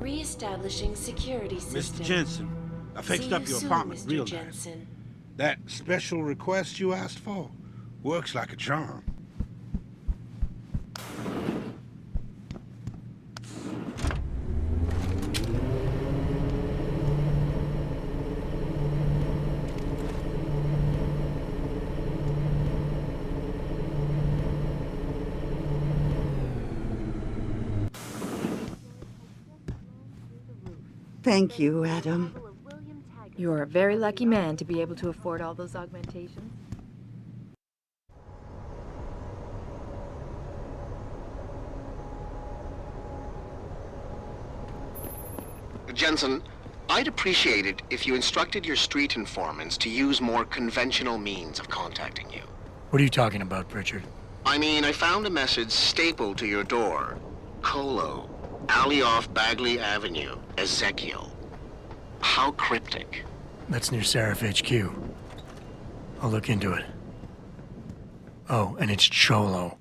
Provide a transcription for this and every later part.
Re-establishing security system. Mr. Jensen, I fixed up your apartment real nice. Jensen. That special request you asked for works like a charm. Thank you, Adam. You're a very lucky man to be able to afford all those augmentations. Jensen, I'd appreciate it if you instructed your street informants to use more conventional means of contacting you. What are you talking about, Pritchard? I mean, I found a message stapled to your door. Colo, alley off Bagley Avenue, Ezekiel. How cryptic. That's near Seraph HQ. I'll look into it. Oh, and it's Cholo.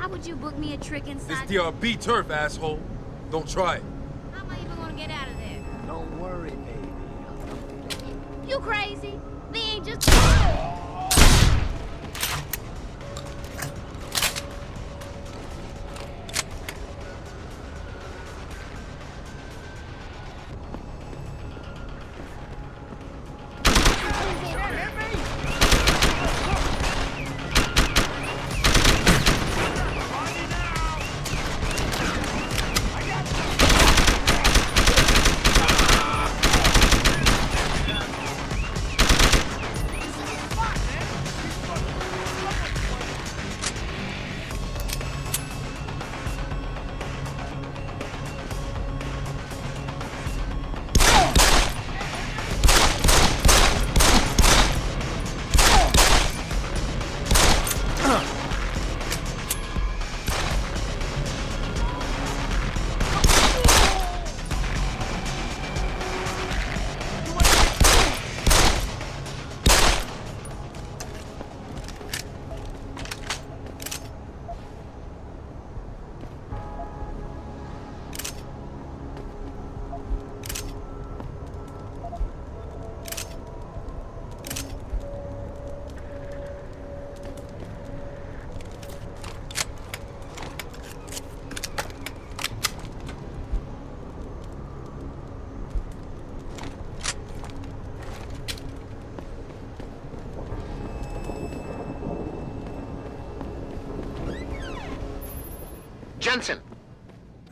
Why would you book me a trick inside? It's DRB turf, asshole. Don't try it. How am I even gonna get out of there? Don't worry, baby. You crazy? They ain't just... Jensen,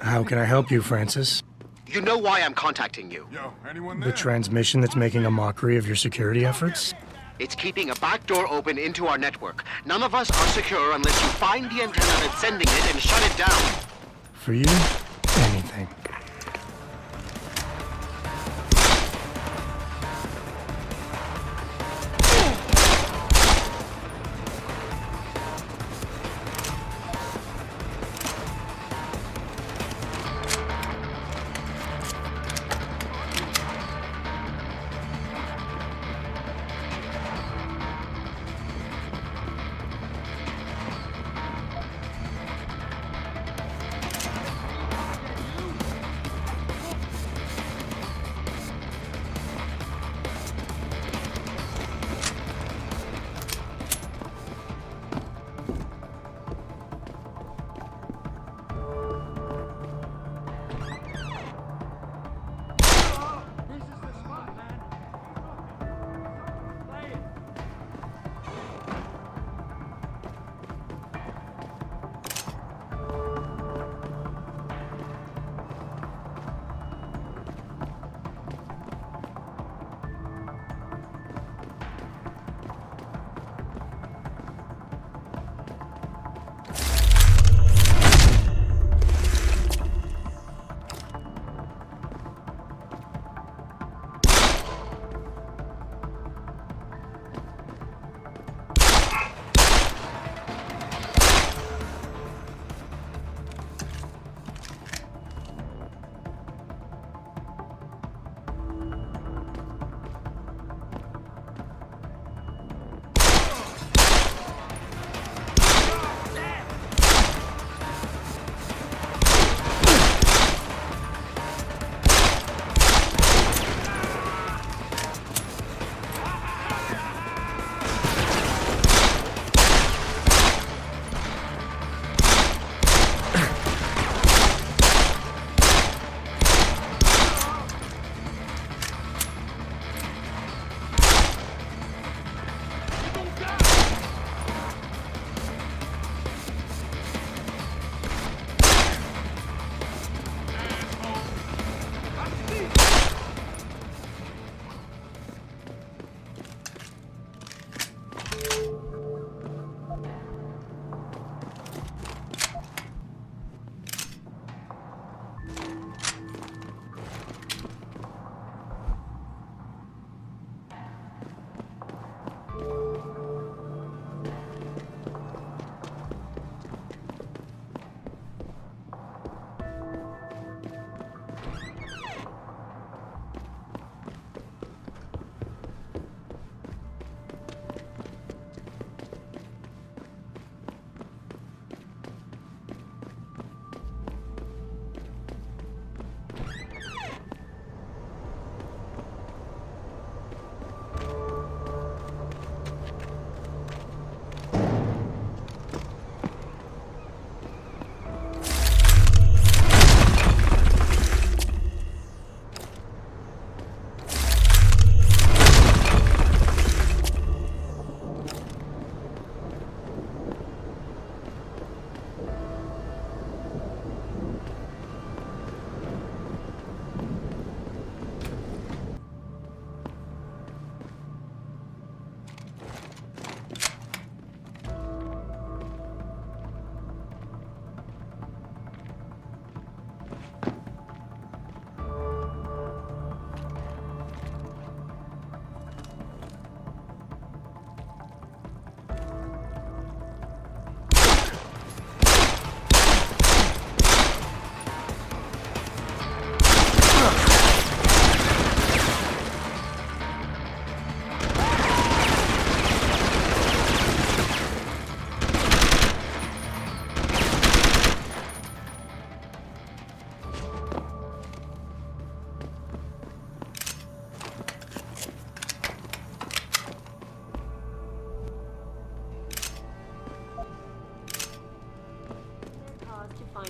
How can I help you, Francis? you know why I'm contacting you. Yo, anyone The transmission that's making a mockery of your security efforts? It's keeping a back door open into our network. None of us are secure unless you find the antenna that's sending it and shut it down. For you, anything.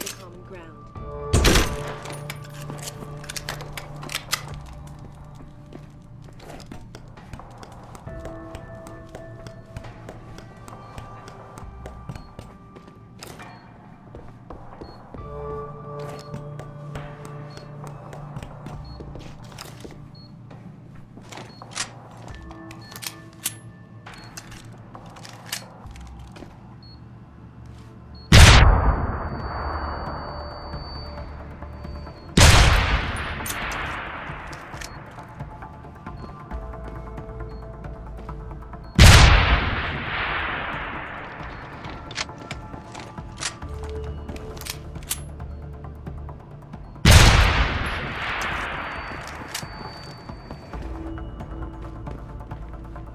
the common ground.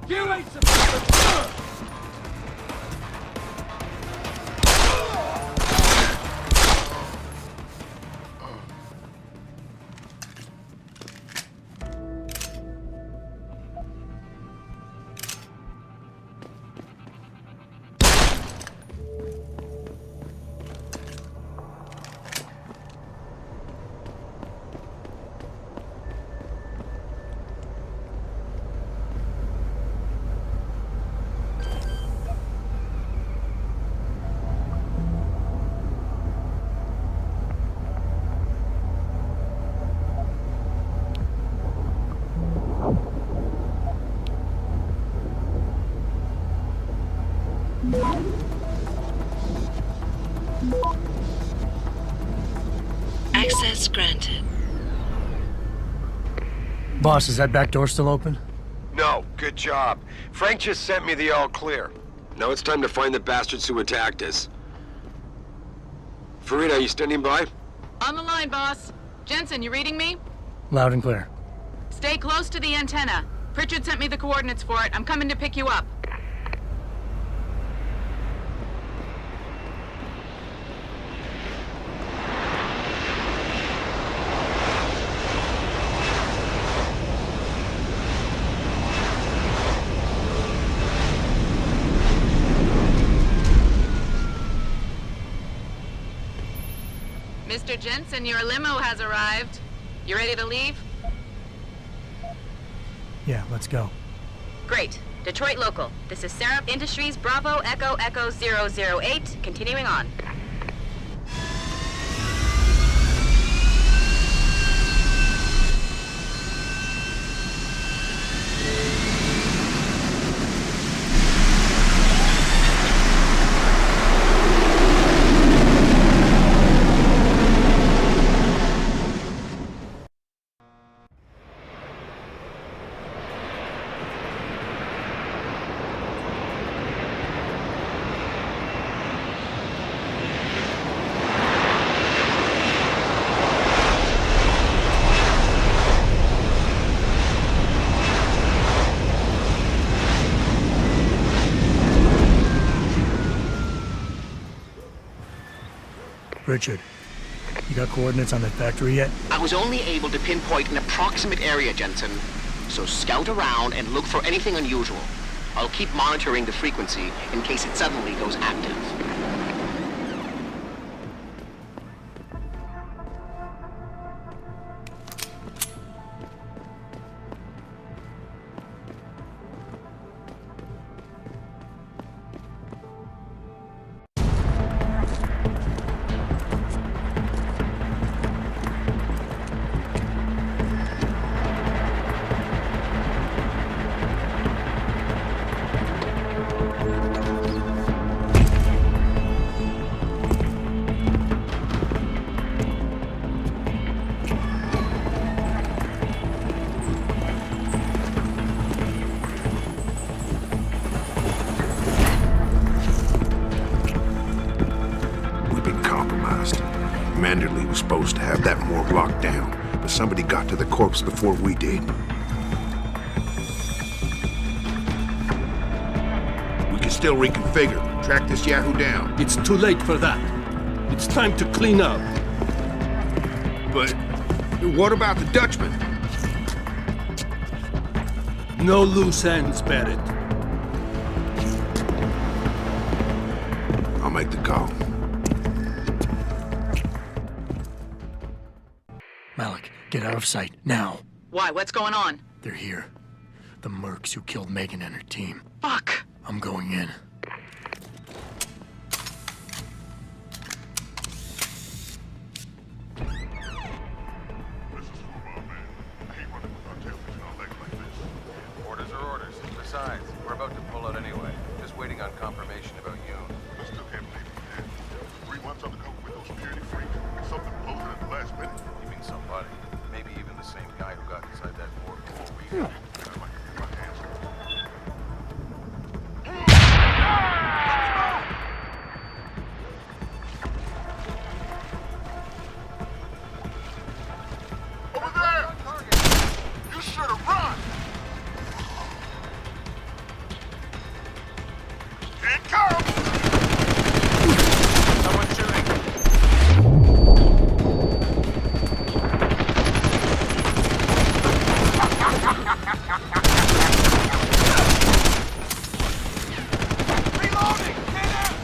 You ain't supposed to... Access granted. Boss, is that back door still open? No, good job. Frank just sent me the all clear. Now it's time to find the bastards who attacked us. Farida, are you standing by? On the line, boss. Jensen, you reading me? Loud and clear. Stay close to the antenna. Pritchard sent me the coordinates for it. I'm coming to pick you up. Mr. Jensen, your limo has arrived. You ready to leave? Yeah, let's go. Great. Detroit local. This is Sarah Industries Bravo Echo Echo 008, continuing on. Richard, you got coordinates on that factory yet? I was only able to pinpoint an approximate area, Jensen. So scout around and look for anything unusual. I'll keep monitoring the frequency in case it suddenly goes active. Manderley was supposed to have that morgue locked down, but somebody got to the corpse before we did. We can still reconfigure, track this Yahoo down. It's too late for that. It's time to clean up. But what about the Dutchman? No loose ends, Barrett. I'll make the call. Malik, get out of sight, now. Why? What's going on? They're here. The mercs who killed Megan and her team. Fuck! I'm going in. Orders are orders. Besides, we're about to pull out anyway. Just waiting on confirmation about you. I still can't believe it, man. 3 months undercover with those security freaks, and something blows it at the last minute. You mean somebody? Maybe even the same guy who got inside that fort before we did. I'd like to get my hands on it. Over there! You should have run! Here it comes! Someone's shooting! Reloading! Get out!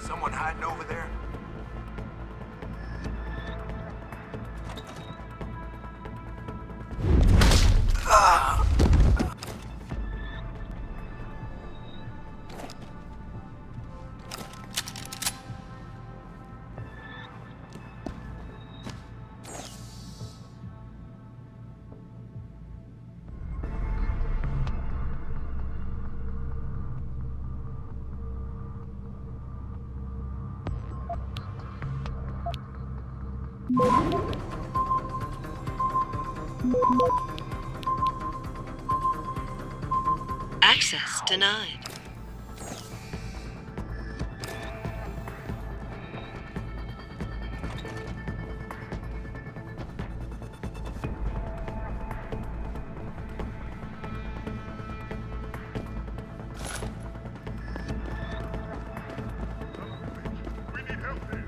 Someone hiding over there? Access denied. We need help there.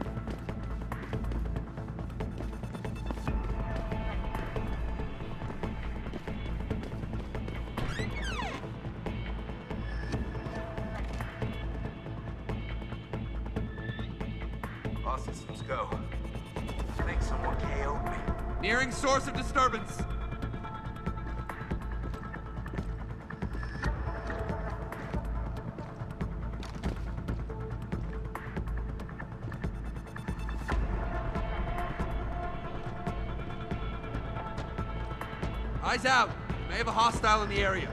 All systems go. I think someone KO'd me. Nearing source of disturbance. Eyes out. May have a hostile in the area.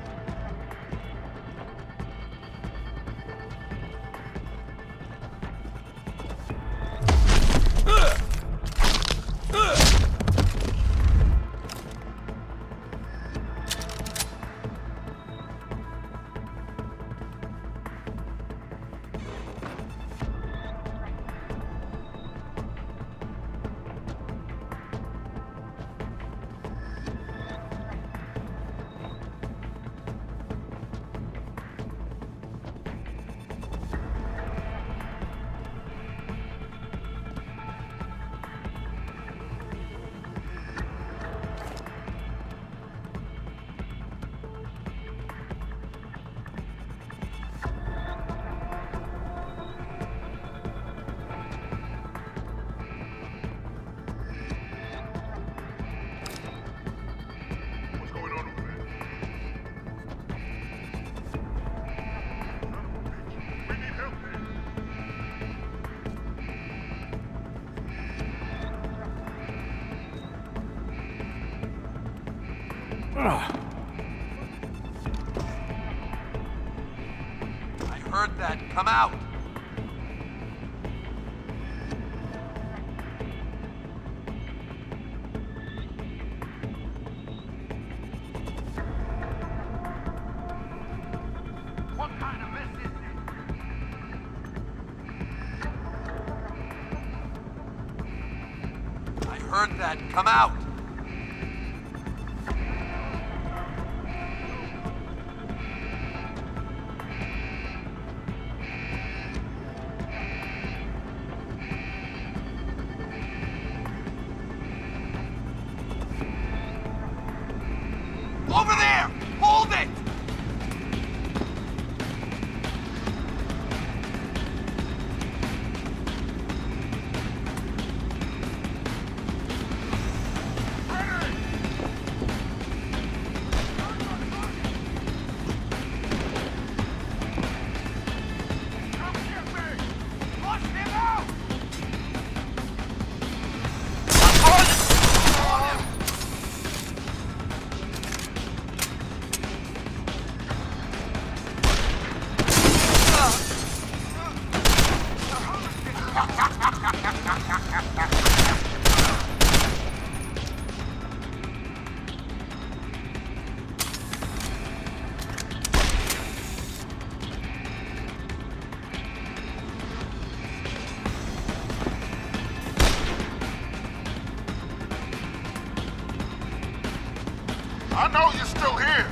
heard that. Come out! What kind of mess is this? I heard that. Come out! Over there! Hold it! I know you're still here.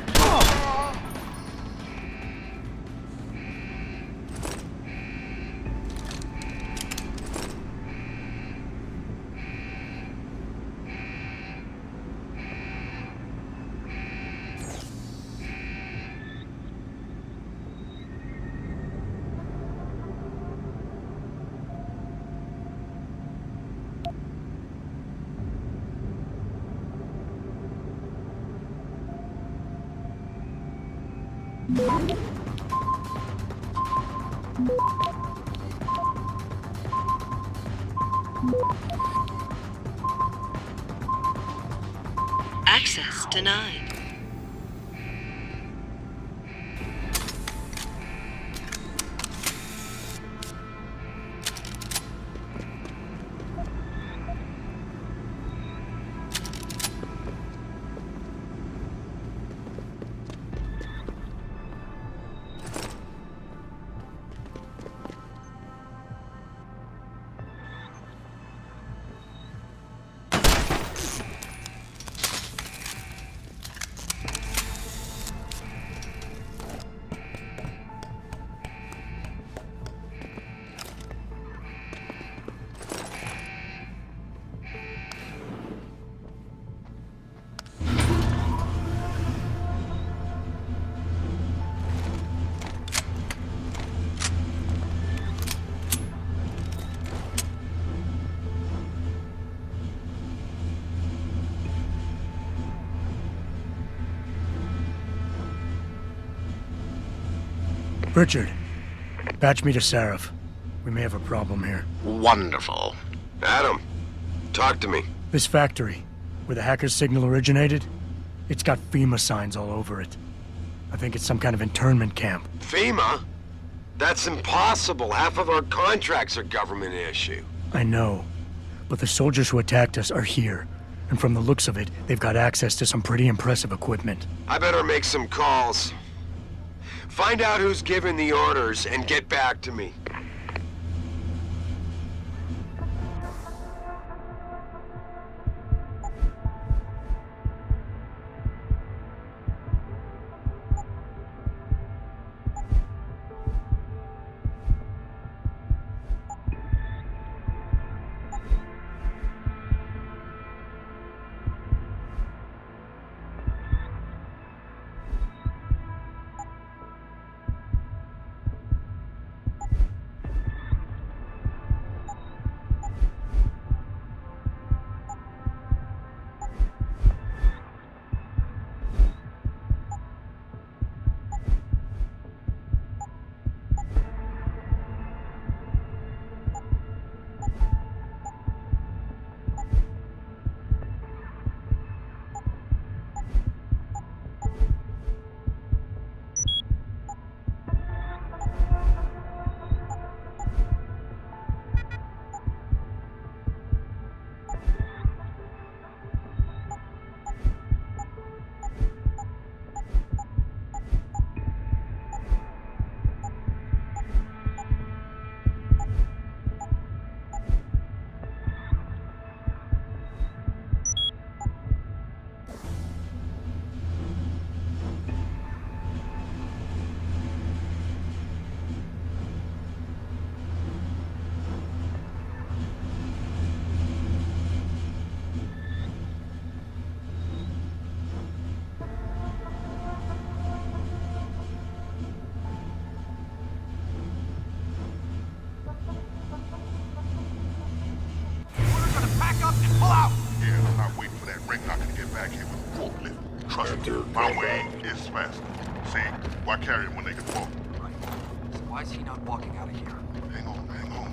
Access denied. Richard, patch me to Sarif. We may have a problem here. Wonderful. Adam, talk to me. This factory, where the hacker's signal originated, it's got FEMA signs all over it. I think it's some kind of internment camp. FEMA? That's impossible. Half of our contracts are government issue. I know, but the soldiers who attacked us are here. And from the looks of it, they've got access to some pretty impressive equipment. I better make some calls. Find out who's giving the orders and get back to me. back here with a forklift. Trust me, my way is faster. See? Why carry him when they can walk? Right. So why is he not walking out of here? Hang on, hang on.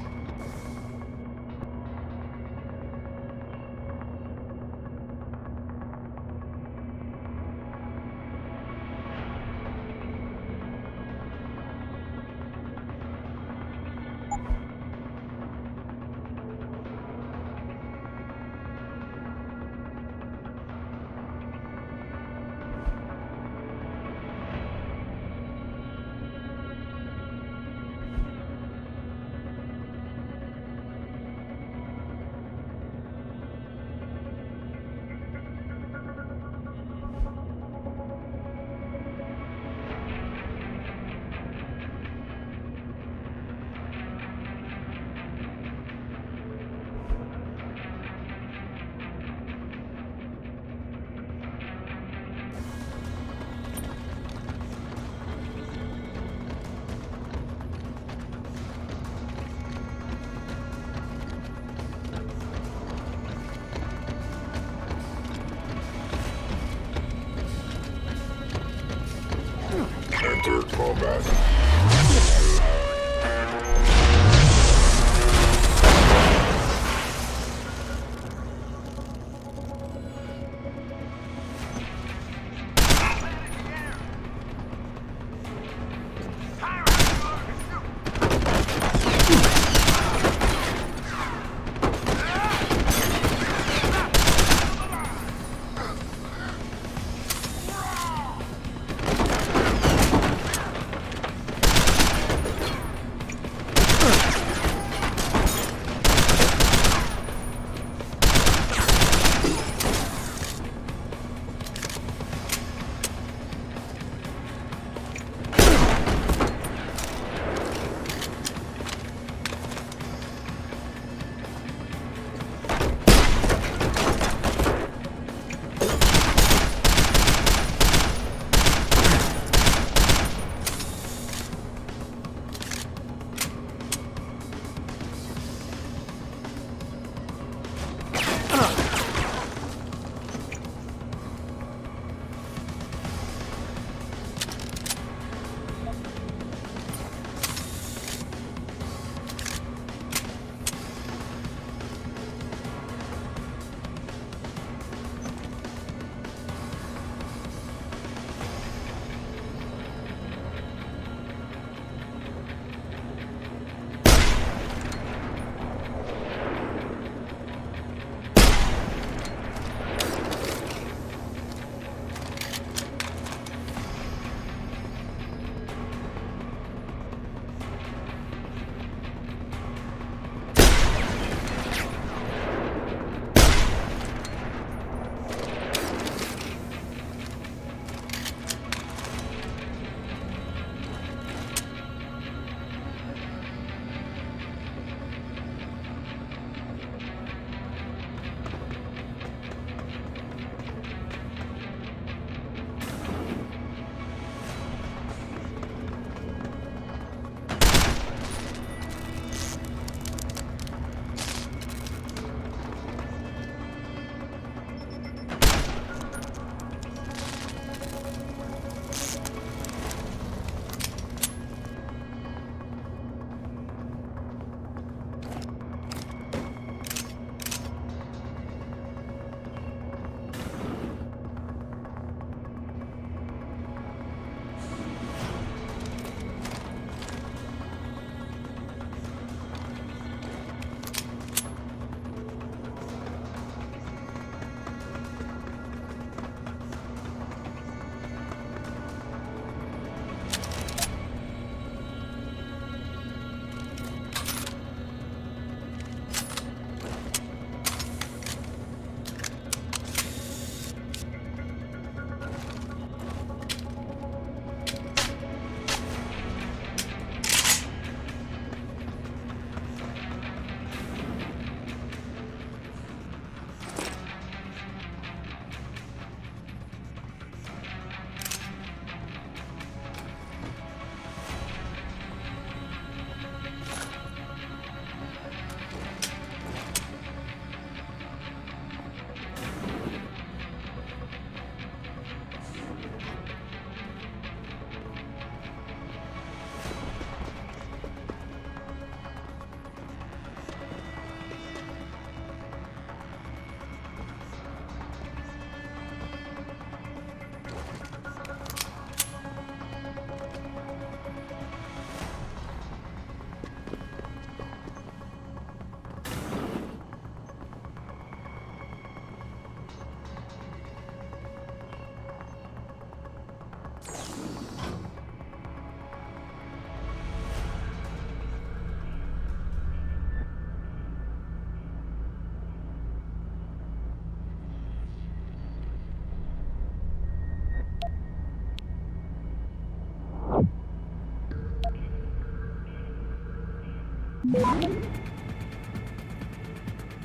Enter combat.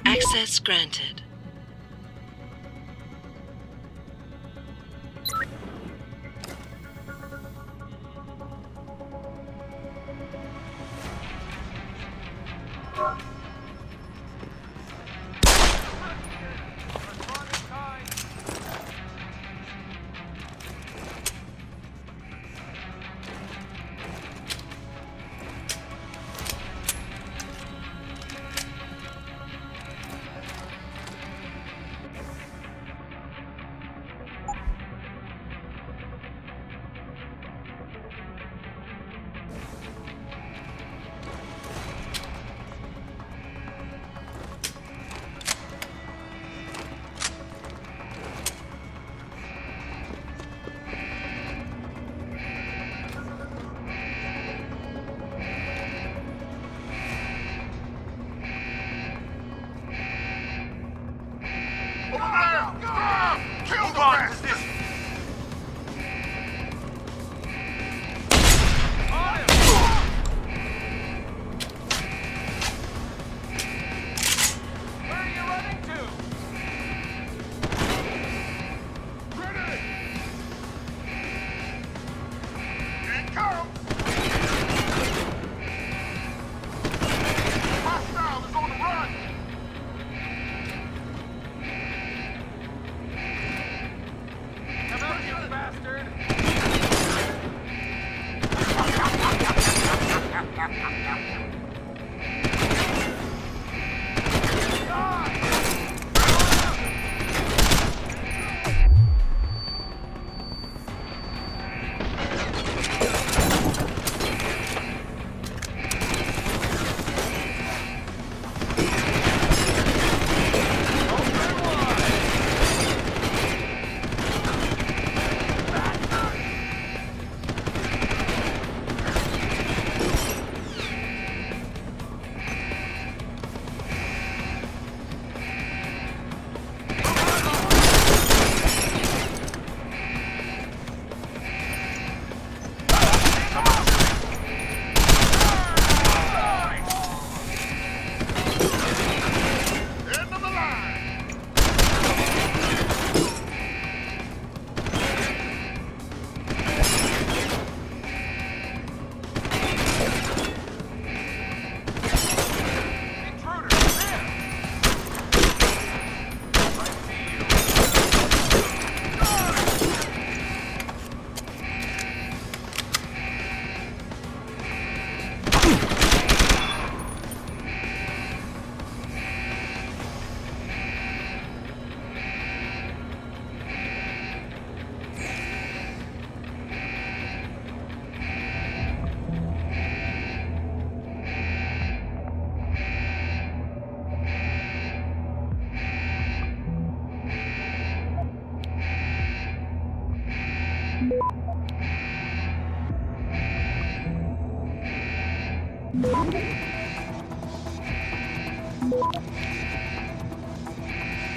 Access granted.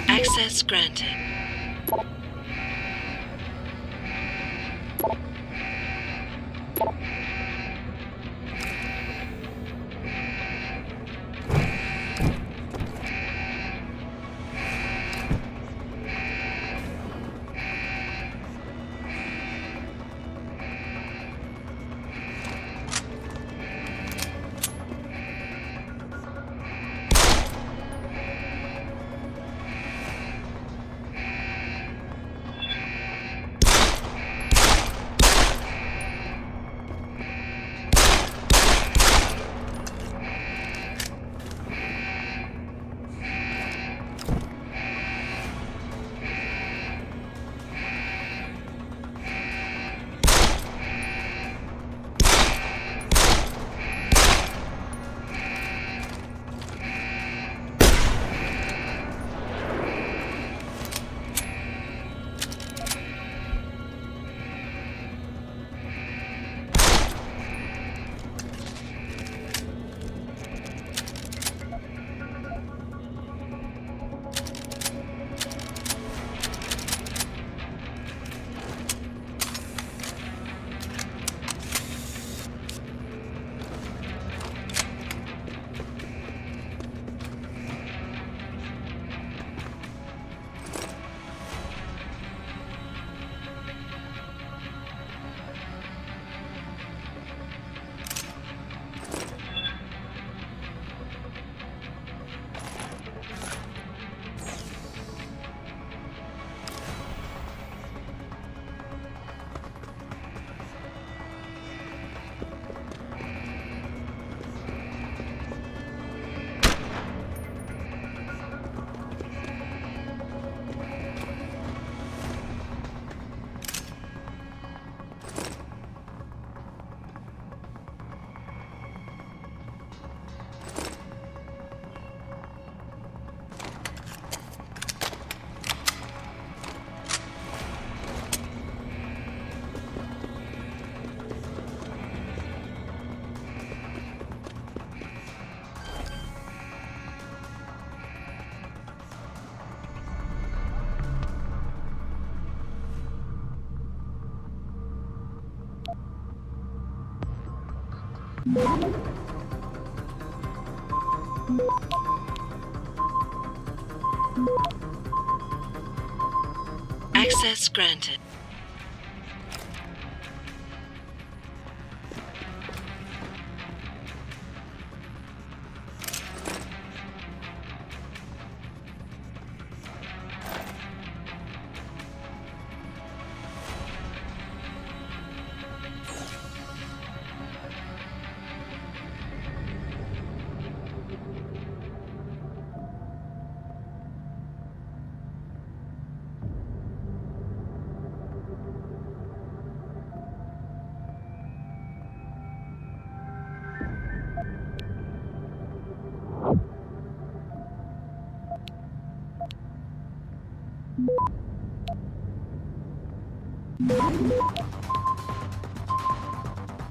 Access granted. Access granted.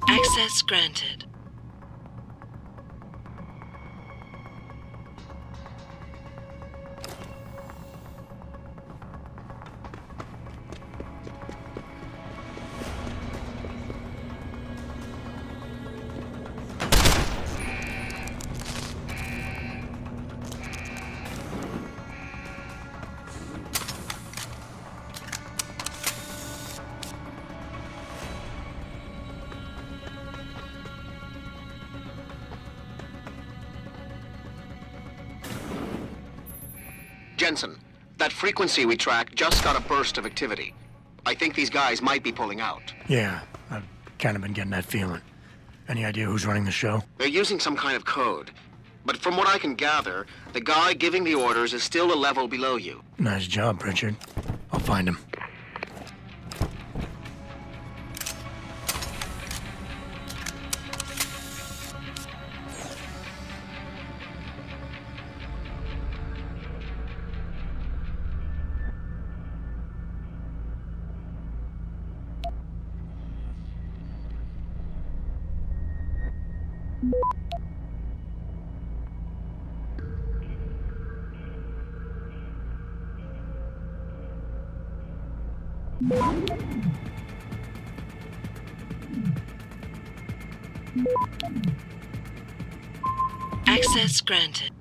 Access granted. Jensen, that frequency we tracked just got a burst of activity. I think these guys might be pulling out. Yeah, I've kind of been getting that feeling. Any idea who's running the show? They're using some kind of code. But from what I can gather, the guy giving the orders is still a level below you. Nice job, Pritchard. I'll find him. Access granted.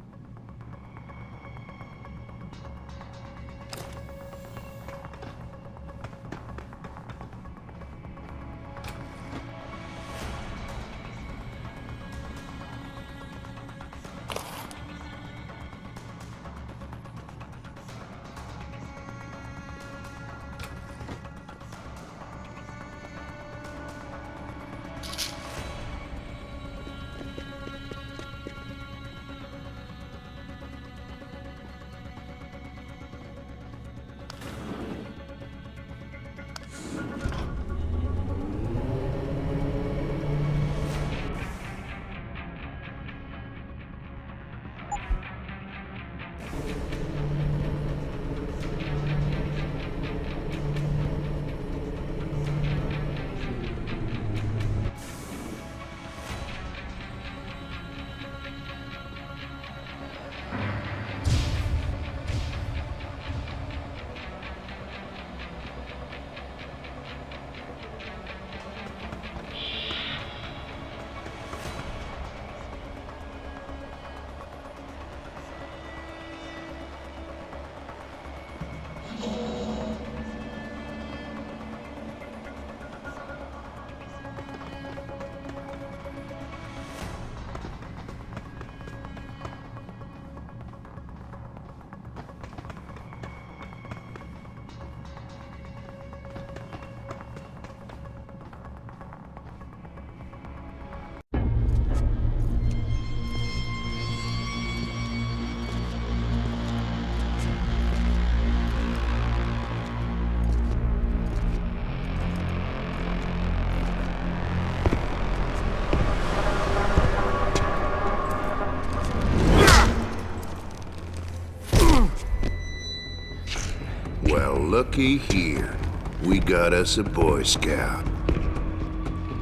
Looky here. We got us a Boy Scout.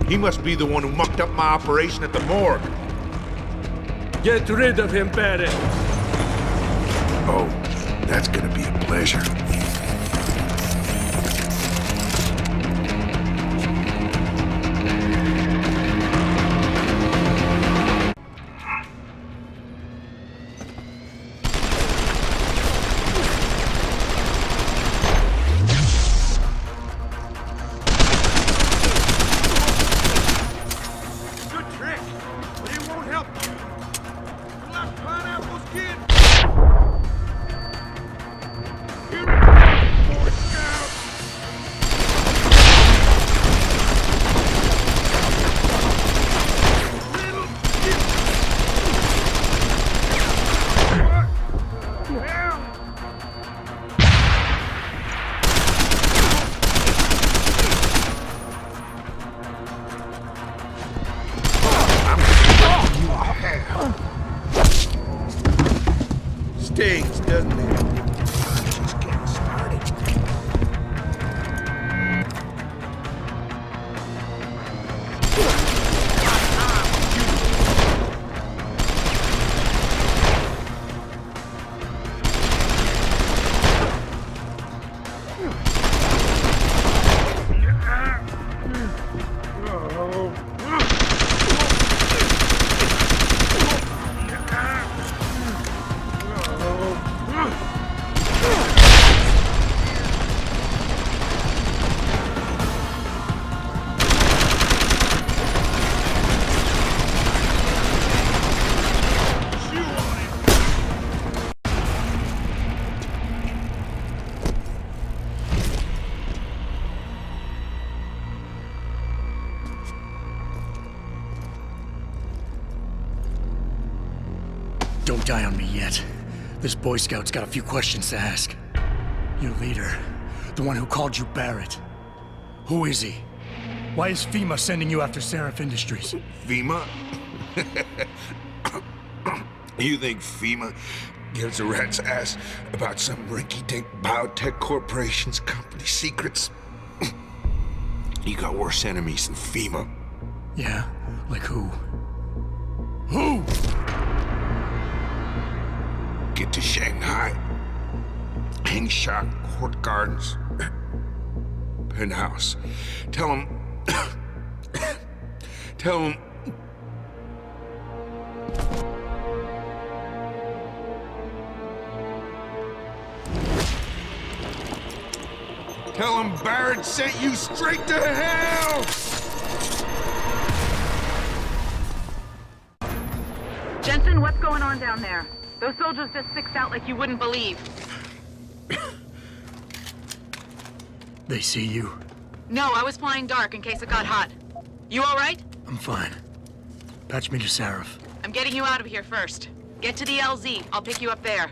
He must be the one who mucked up my operation at the morgue. Get rid of him, Barrett. Oh, that's gonna be a pleasure. stings, doesn't it? Just getting started. Don't die on me yet. This Boy Scout's got a few questions to ask. Your leader, the one who called you Barrett. Who is he? Why is FEMA sending you after Seraph Industries? FEMA? You think FEMA gives a rat's ass about some rinky-dink biotech corporation's company secrets? You got worse enemies than FEMA. Yeah? Like who? Who? Get to Shanghai. Hangshot Court Gardens. Penthouse. Tell him... Tell him... Tell him Barrett sent you straight to hell! Jensen, what's going on down there? Those soldiers just sixed out like you wouldn't believe. They see you? No, I was flying dark in case it got hot. You all right? I'm fine. Patch me to Seraph. I'm getting you out of here first. Get to the LZ. I'll pick you up there.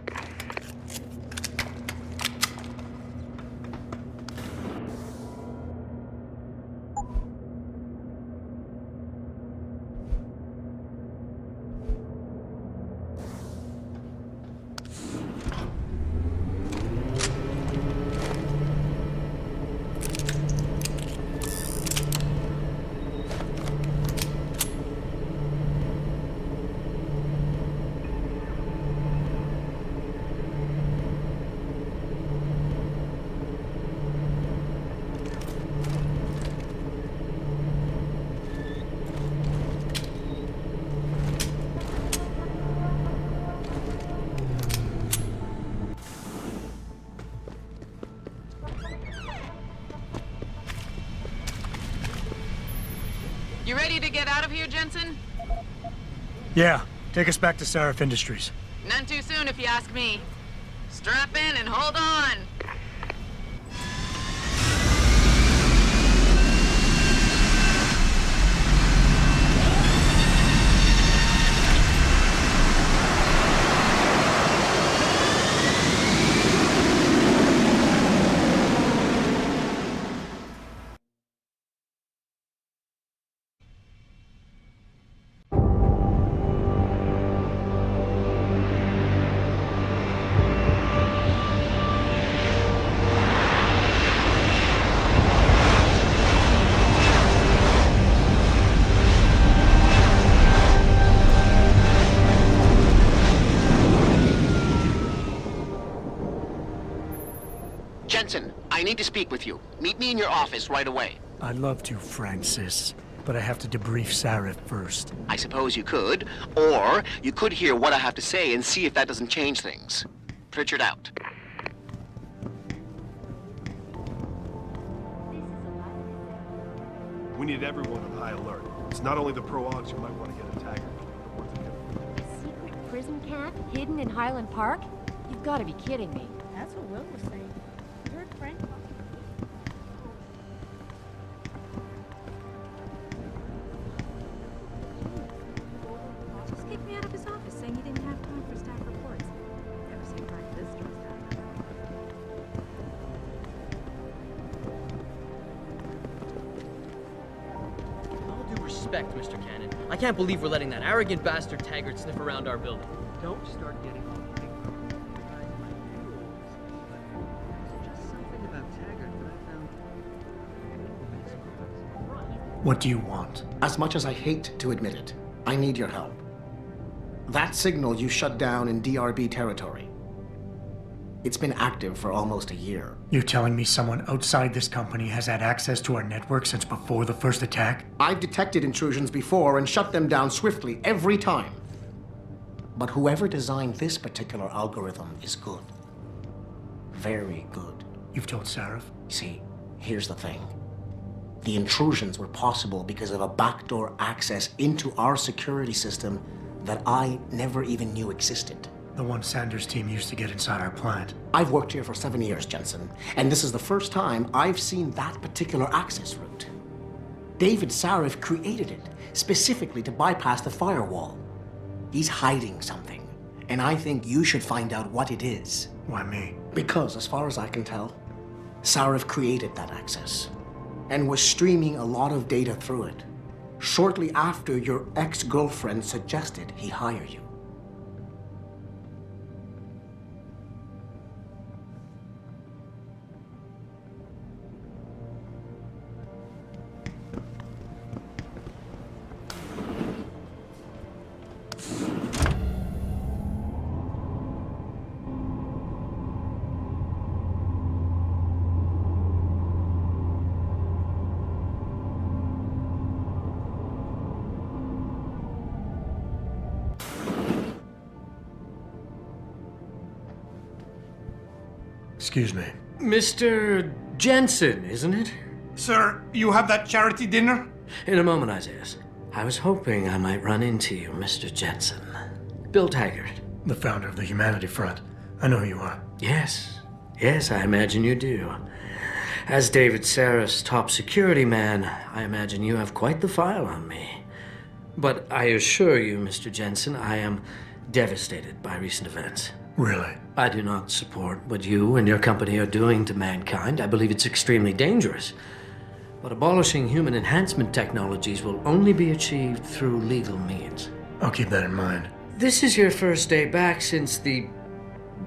You ready to get out of here, Jensen? Yeah, take us back to Seraph Industries. None too soon, if you ask me. Strap in and hold on. Jensen, I need to speak with you. Meet me in your office right away. I'd love to, Francis, but I have to debrief Seraph first. I suppose you could, or you could hear what I have to say and see if that doesn't change things. Pritchard out. We need everyone on high alert. It's not only the pro-augs who might want to get attacked. A secret prison camp hidden in Highland Park? You've got to be kidding me. That's what Will was saying. You heard Frank? Just kicked me out of his office saying he didn't have time for staff reports. Never seen Frank this stressed out. All due respect, Mr. Cannon, I can't believe we're letting that arrogant bastard Taggart sniff around our building. Don't start getting all big. What do you want? As much as I hate to admit it, I need your help. That signal you shut down in DRB territory. It's been active for almost a year. You're telling me someone outside this company has had access to our network since before the first attack? I've detected intrusions before and shut them down swiftly every time. But whoever designed this particular algorithm is good. Very good. You've told Sarif? See, here's the thing. The intrusions were possible because of a backdoor access into our security system that I never even knew existed. The one Sanders' team used to get inside our plant. I've worked here for 7 years, Jensen, and this is the first time I've seen that particular access route. David Sarif created it specifically to bypass the firewall. He's hiding something, and I think you should find out what it is. Why me? Because, as far as I can tell, Sarif created that access and was streaming a lot of data through it shortly after your ex-girlfriend suggested he hire you. Excuse me. Mr. Jensen, isn't it? Sir, you have that charity dinner? In a moment, Isaiah. I was hoping I might run into you, Mr. Jensen. Bill Taggart. The founder of the Humanity Front. I know who you are. Yes. Yes, I imagine you do. As David Sarif's top security man, I imagine you have quite the file on me. But I assure you, Mr. Jensen, I am devastated by recent events. Really? I do not support what you and your company are doing to mankind. I believe it's extremely dangerous. But abolishing human enhancement technologies will only be achieved through legal means. I'll keep that in mind. This is your first day back since the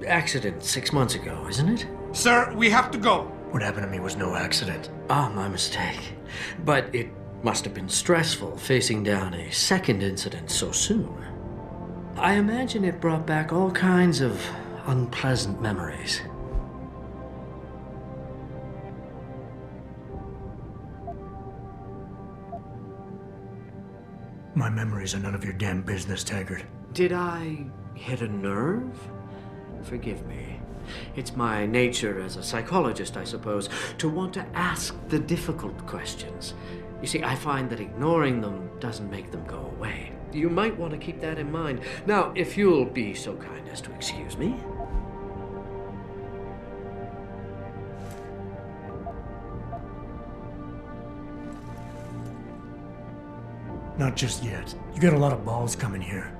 accident 6 months ago, isn't it? Sir, we have to go. What happened to me was no accident. Ah, my mistake. But it must have been stressful facing down a second incident so soon. I imagine it brought back all kinds of unpleasant memories. My memories are none of your damn business, Taggart. Did I hit a nerve? Forgive me. It's my nature as a psychologist, I suppose, to want to ask the difficult questions. You see, I find that ignoring them doesn't make them go away. You might want to keep that in mind. Now, if you'll be so kind as to excuse me. Not just yet. You got a lot of balls coming here.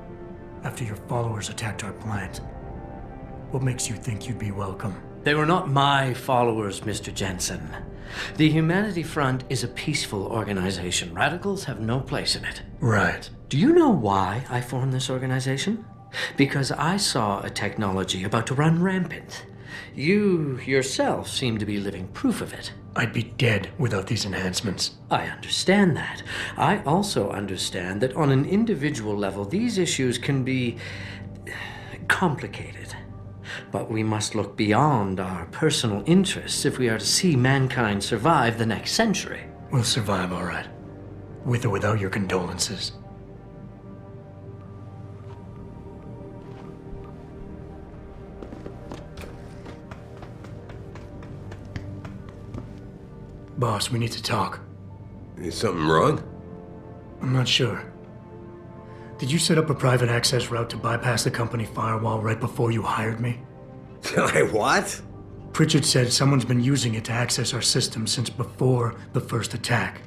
After your followers attacked our plant. What makes you think you'd be welcome? They were not my followers, Mr. Jensen. The Humanity Front is a peaceful organization. Radicals have no place in it. Right. Do you know why I formed this organization? Because I saw a technology about to run rampant. You yourself seem to be living proof of it. I'd be dead without these enhancements. I understand that. I also understand that on an individual level, these issues can be complicated. But we must look beyond our personal interests if we are to see mankind survive the next century. We'll survive, all right. With or without your condolences. Boss, we need to talk. Is something wrong? I'm not sure. Did you set up a private access route to bypass the company firewall right before you hired me? What? Pritchard said someone's been using it to access our system since before the first attack.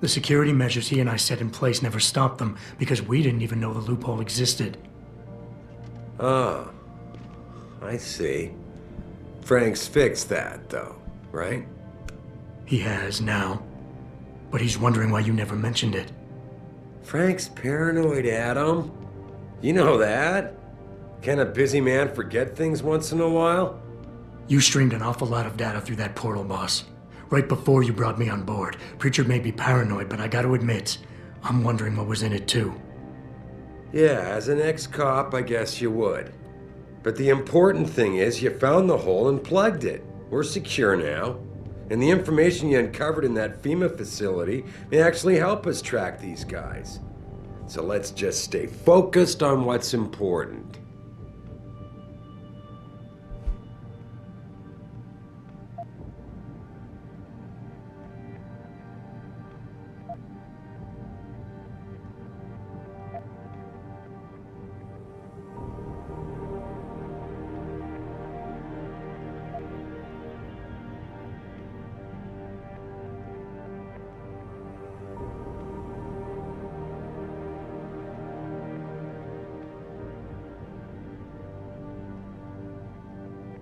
The security measures he and I set in place never stopped them because we didn't even know the loophole existed. Oh, I see. Frank's fixed that, though, right? He has now, but he's wondering why you never mentioned it. Frank's paranoid, Adam. You know that. Can a busy man forget things once in a while? You streamed an awful lot of data through that portal, boss. Right before you brought me on board, Preacher made me paranoid, but I gotta admit, I'm wondering what was in it too. Yeah, as an ex-cop, I guess you would. But the important thing is you found the hole and plugged it. We're secure now. And the information you uncovered in that FEMA facility may actually help us track these guys. So let's just stay focused on what's important.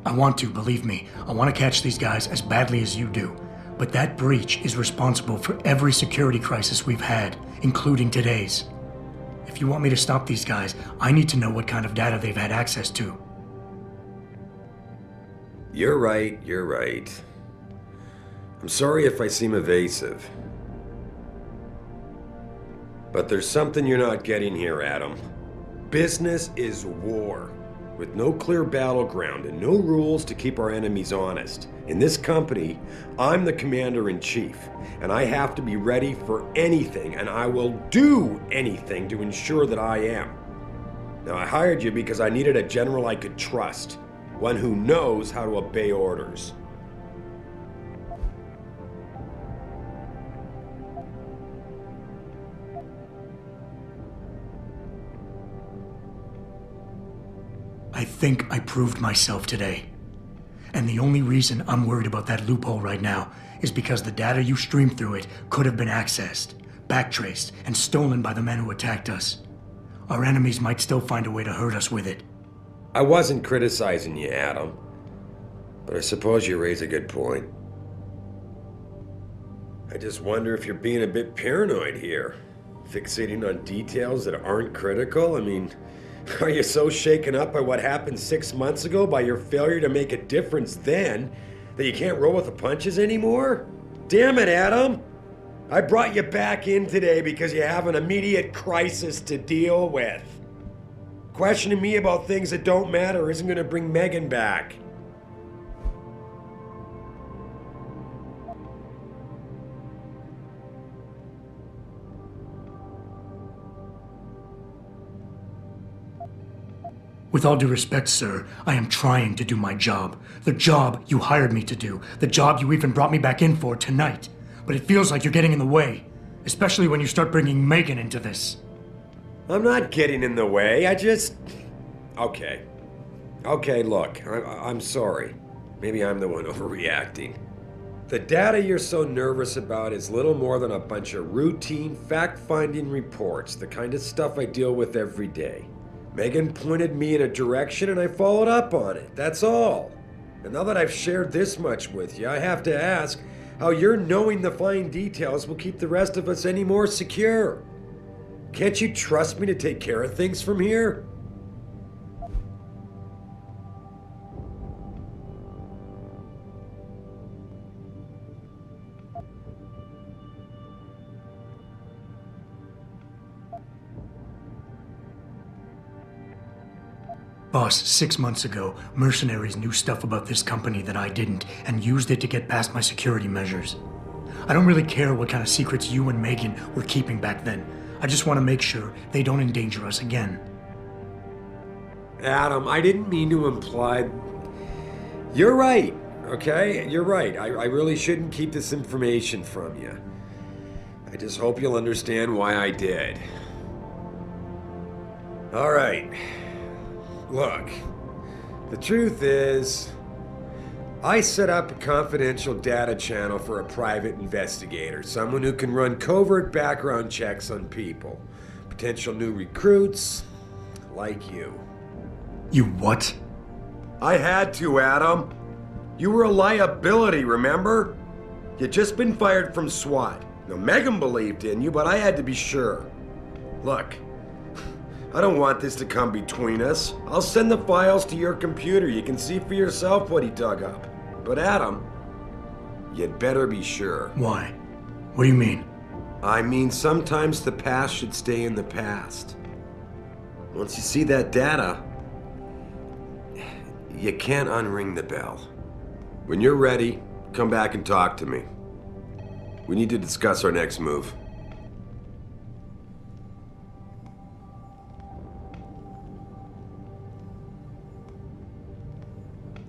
I want to, believe me. I want to catch these guys as badly as you do. But that breach is responsible for every security crisis we've had, including today's. If you want me to stop these guys, I need to know what kind of data they've had access to. You're right, you're right. I'm sorry if I seem evasive. But there's something you're not getting here, Adam. Business is war, with no clear battleground and no rules to keep our enemies honest. In this company, I'm the commander-in-chief, and I have to be ready for anything, and I will do anything to ensure that I am. Now, I hired you because I needed a general I could trust, one who knows how to obey orders. I think I proved myself today. And the only reason I'm worried about that loophole right now is because the data you streamed through it could have been accessed, backtraced, and stolen by the men who attacked us. Our enemies might still find a way to hurt us with it. I wasn't criticizing you, Adam. But I suppose you raise a good point. I just wonder if you're being a bit paranoid here. Fixating on details that aren't critical? I mean, are you so shaken up by what happened 6 months ago, by your failure to make a difference then, that you can't roll with the punches anymore? Damn it, Adam! I brought you back in today because you have an immediate crisis to deal with. Questioning me about things that don't matter isn't going to bring Megan back. With all due respect, sir, I am trying to do my job. The job you hired me to do. The job you even brought me back in for tonight. But it feels like you're getting in the way. Especially when you start bringing Megan into this. I'm not getting in the way, I just... Okay, look, I'm sorry. Maybe I'm the one overreacting. The data you're so nervous about is little more than a bunch of routine, fact-finding reports, the kind of stuff I deal with every day. Megan pointed me in a direction and I followed up on it, that's all. And now that I've shared this much with you, I have to ask how your knowing the fine details will keep the rest of us any more secure. Can't you trust me to take care of things from here? Boss, 6 months ago, mercenaries knew stuff about this company that I didn't, and used it to get past my security measures. I don't really care what kind of secrets you and Megan were keeping back then. I just want to make sure they don't endanger us again. Adam, I didn't mean to imply... You're right, okay? You're right. I really shouldn't keep this information from you. I just hope you'll understand why I did. All right. Look, the truth is, I set up a confidential data channel for a private investigator, someone who can run covert background checks on people, potential new recruits, like you. You what? I had to, Adam. You were a liability, remember? You'd just been fired from SWAT. Now, Megan believed in you, but I had to be sure. Look, I don't want this to come between us. I'll send the files to your computer. You can see for yourself what he dug up. But Adam, You'd better be sure. Why? What do you mean? I mean, sometimes the past should stay in the past. Once you see that data, you can't unring the bell. When you're ready, come back and talk to me. We need to discuss our next move.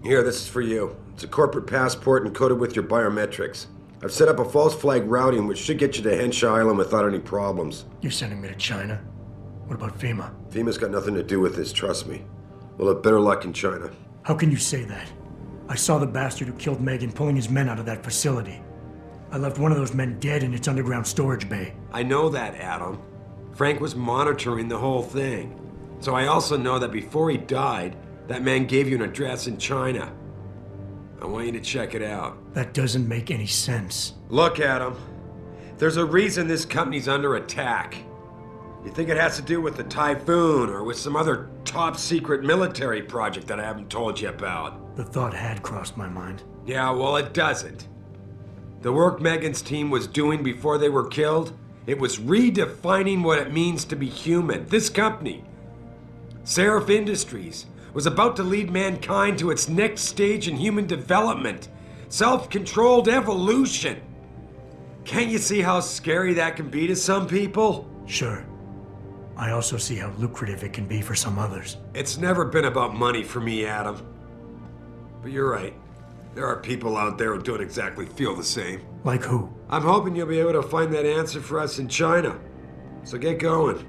Here, this is for you. It's a corporate passport encoded with your biometrics. I've set up a false flag routing which should get you to Henshaw Island without any problems. You're sending me to China? What about FEMA? FEMA's got nothing to do with this, trust me. We'll have better luck in China. How can you say that? I saw the bastard who killed Megan pulling his men out of that facility. I left one of those men dead in its underground storage bay. I know that, Adam. Frank was monitoring the whole thing. So I also know that before he died, that man gave you an address in China. I want you to check it out. That doesn't make any sense. Look, Adam. There's a reason this company's under attack. You think it has to do with the Typhoon or with some other top-secret military project that I haven't told you about? The thought had crossed my mind. Yeah, well, it doesn't. The work Megan's team was doing before they were killed, it was redefining what it means to be human. This company, Seraph Industries, was about to lead mankind to its next stage in human development. Self-controlled evolution. Can't you see how scary that can be to some people? Sure. I also see how lucrative it can be for some others. It's never been about money for me, Adam. But you're right. There are people out there who don't exactly feel the same. Like who? I'm hoping you'll be able to find that answer for us in China. So get going.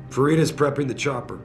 Farida's prepping the chopper.